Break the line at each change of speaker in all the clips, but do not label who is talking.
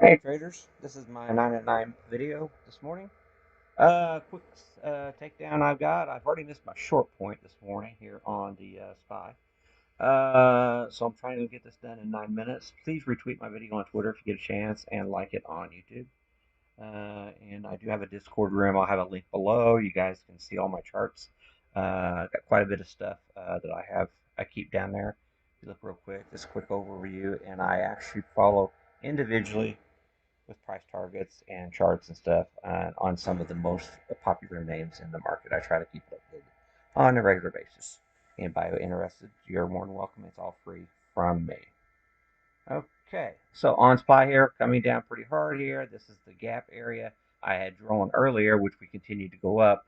Hey traders, this is my 9 at 9 video this morning. Quick takedown I've already missed my short point this morning here on the SPY. So I'm trying to get this done in 9 minutes. Please retweet my video on Twitter if you get a chance and like it on YouTube. And I do have a Discord room. I'll have a link below. You guys can see all my charts. Got quite a bit of stuff that I keep down there. If you look real quick, this quick overview, and I actually follow individually with price targets and charts and stuff on some of the most popular names in the market. I try to keep it updated on a regular basis. Anybody interested, you're more than welcome. It's all free from me. Okay, so on SPY here, coming down pretty hard here. This is the gap area I had drawn earlier, which we continue to go up.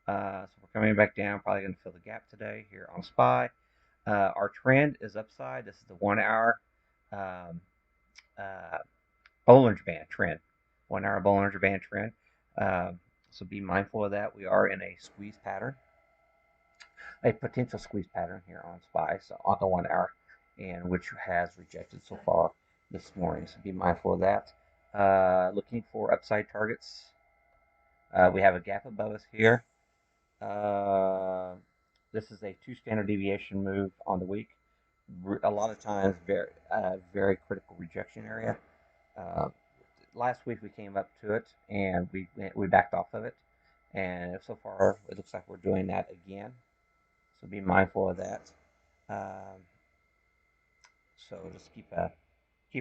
So we're coming back down, probably going to fill the gap today here on SPY. Our trend is upside. This is the 1 hour um, uh, Bollinger Band trend, 1 hour Bollinger Band trend. So be mindful of that. We are in a squeeze pattern, a potential squeeze pattern here on SPY, so on the 1 hour, and which has rejected so far this morning. So be mindful of that. Looking for upside targets. We have a gap above us here. Uh, this is a 2 standard deviation move on the week. A lot of times, very critical rejection area. Uh, Last week we came up to it and we backed off of it, and so far it looks like we're doing that again. So be mindful of that. Um, so just keep a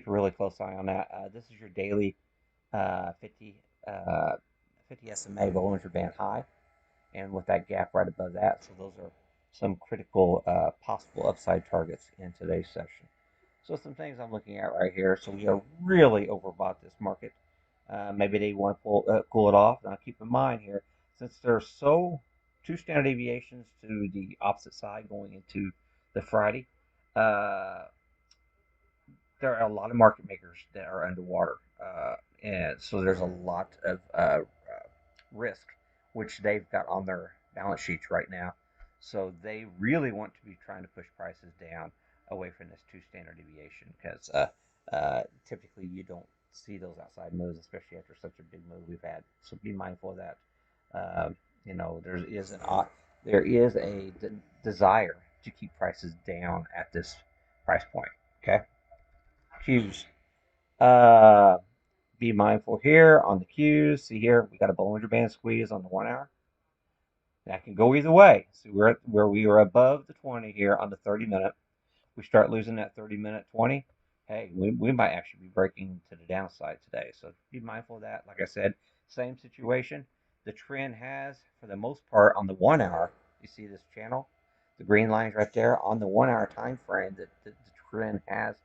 really close eye on that. This is your daily 50 uh, 50 SMA Bollinger Band high, and with that gap right above that. So those are some critical possible upside targets in today's session. So some things I'm looking at right here. So we are really overbought this market. Maybe they want to cool it off. Now keep in mind here, since there's 2 standard deviations to the opposite side going into the Friday, uh, there are a lot of market makers that are underwater, and so there's a lot of risk which they've got on their balance sheets right now. So they really want to be trying to push prices down away from this 2 standard deviation because typically you don't see those outside moves, especially after such a big move we've had. So be mindful of that. Um, there is a desire to keep prices down at this price point. Okay, cues. Uh, be mindful here on the cues. See here, we got a Bollinger Band squeeze on the 1 hour. That can go either way. So we're at where we are above the 20 here on the 30 minute. We start losing that 30-minute 20. Hey, we might actually be breaking to the downside today. So be mindful of that. Like I said, same situation. The trend has, for the most part, on the 1 hour, you see this channel, the green lines right there on the 1 hour time frame, the trend has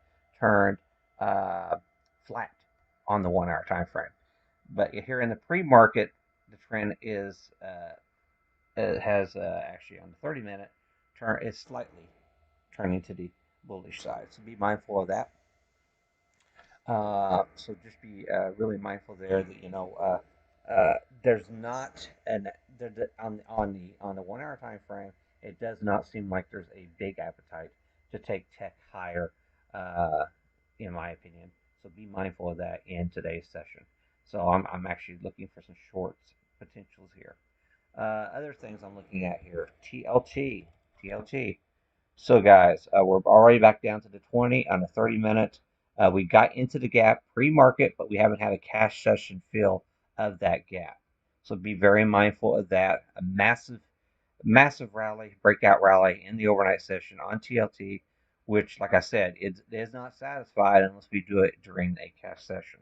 turned flat on the 1 hour time frame. But here in the pre-market, the trend has actually on the 30-minute turn is slightly turning to the bullish side. So be mindful of that. So just be really mindful there that there's not an there, on the 1 hour time frame. It does not seem like there's a big appetite to take tech higher, uh, in my opinion. So be mindful of that in today's session. So I'm actually looking for some shorts potentials here. Other things I'm looking at here: TLT. So, guys, we're already back down to the 20 on the 30-minute. We got into the gap pre-market, but we haven't had a cash session fill of that gap. So be very mindful of that. A massive rally, breakout rally in the overnight session on TLT, which, like I said, it is not satisfied unless we do it during a cash session.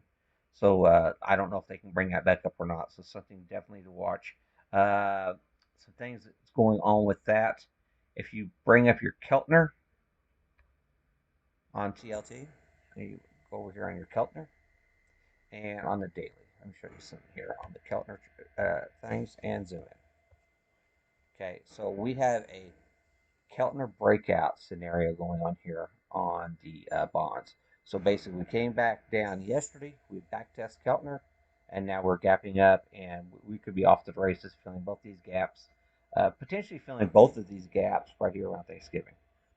So I don't know if they can bring that back up or not. So something definitely to watch. Uh, some things that's going on with that. If you bring up your Keltner on TLT, you go over here on your Keltner and on the daily. Let me show you something here on the Keltner things and zoom in. Okay, so we have a Keltner breakout scenario going on here on the bonds. So basically, we came back down yesterday. We backtest Keltner, and now we're gapping up, and we could be off the races, filling both these gaps, potentially filling both of these gaps right here around Thanksgiving.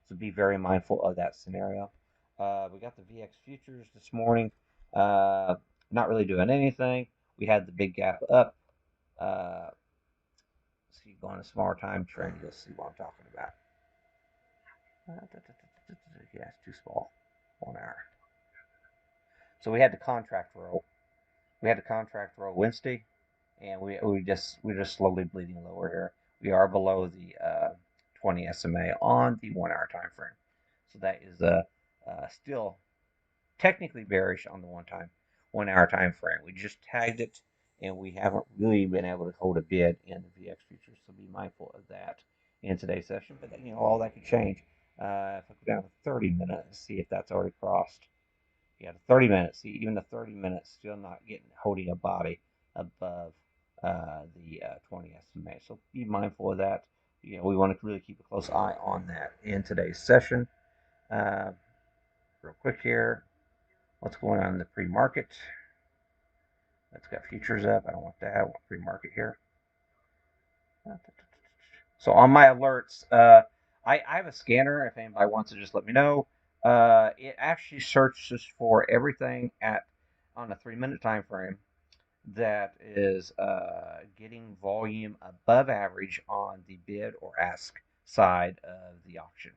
So be very mindful of that scenario. We got the VX futures this morning. Uh, not really doing anything. We had the big gap up. See, go on a smaller time trend, you'll see what I'm talking about. Yeah, it's too small. 1 hour. So we had the contract roll. We had the contract roll Wednesday, and we're just slowly bleeding lower here. We are below the 20 SMA on the 1 hour time frame. So that is still technically bearish on the 1 hour time frame. We just tagged it, and we haven't really been able to hold a bid in the VX futures. So be mindful of that in today's session. But all that could change. If I go down to 30 minutes, see if that's already crossed. Yeah, the 30 minutes. See, even the 30 minutes still not holding a body above the 20 SMA. So be mindful of that. We want to really keep a close eye on that in today's session. Real quick here, what's going on in the pre-market? That's got futures up. I don't want that. I want pre-market here. So on my alerts, I have a scanner. If anybody wants to just let me know. It actually searches for everything on a 3-minute time frame that is getting volume above average on the bid or ask side of the auction.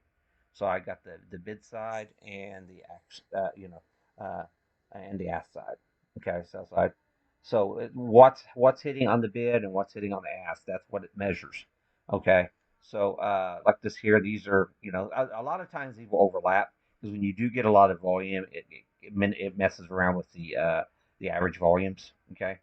So I got the bid side and the and the ask side. Okay, sell side. So what's hitting on the bid and what's hitting on the ask? That's what it measures. Okay. So like this here, these are a lot of times these will overlap because when you do get a lot of volume, it messes around with the average volumes. Okay.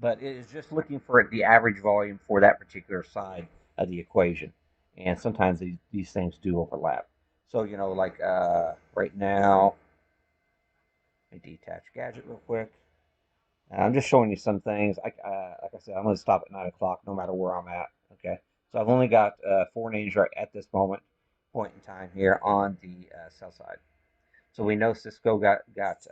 But it is just looking for the average volume for that particular side of the equation, and sometimes these things do overlap. So like right now, let me detach gadget real quick. I'm just showing you some things. Like I said, I'm going to stop at 9 o'clock no matter where I'm at. Okay, so I've only got 4 names right at this point in time here on the sell side. So we know Cisco got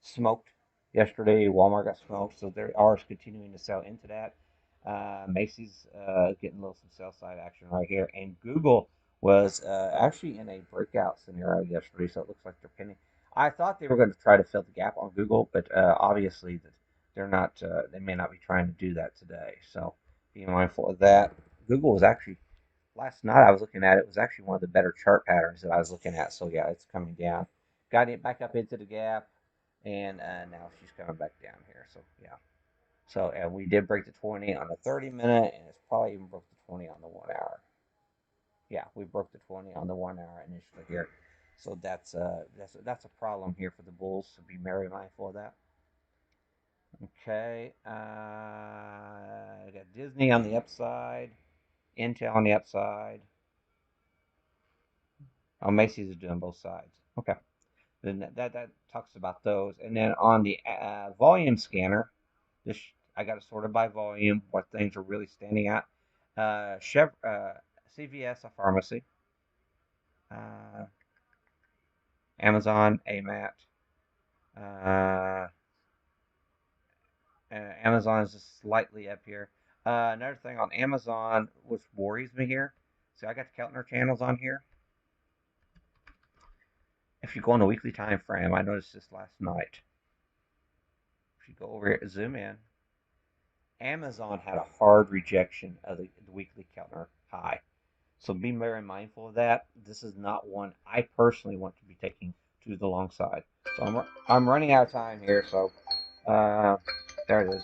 smoked yesterday. Walmart got smoked, so they are continuing to sell into that. Macy's getting a little some sell side action right here, and Google was actually in a breakout scenario yesterday, so it looks like they're pinning. I thought they were going to try to fill the gap on Google, but obviously they're not. They may not be trying to do that today. So be mindful of that. Google was actually last night I was looking at it. It was actually one of the better chart patterns that I was looking at. So yeah, it's coming down. Got it back up into the gap, and now she's coming back down here. So yeah. So and we did break the 20 on the 30-minute, and it's probably even broke the 20 on the 1 hour. Yeah, we broke the 20 on the 1 hour initially here. So that's a problem here for the bulls. So be very mindful of that. Okay, I got Disney on the upside, Intel on the upside. Oh, Macy's is doing both sides. Okay, then that talks about those. And then on the volume scanner, this I got it sorted by volume. What things are really standing out? CVS, a pharmacy. Amazon, AMAT. Uh, Amazon is just slightly up here. Another thing on Amazon, which worries me here. See, I got the Keltner channels on here. If you go on the weekly time frame, I noticed this last night. If you go over here, zoom in, Amazon had a hard rejection of the weekly Keltner high. So be very mindful of that. This is not one I personally want to be taking to the long side. So I'm running out of time here. So there it is,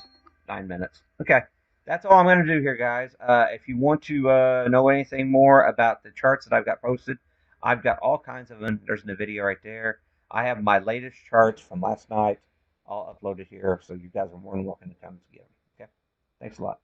9 minutes. Okay, that's all I'm going to do here, guys. If you want to know anything more about the charts that I've got posted, I've got all kinds of them. There's in the video right there. I have my latest charts from last night all uploaded here, so you guys are more than welcome to come to get them. Okay, thanks a lot.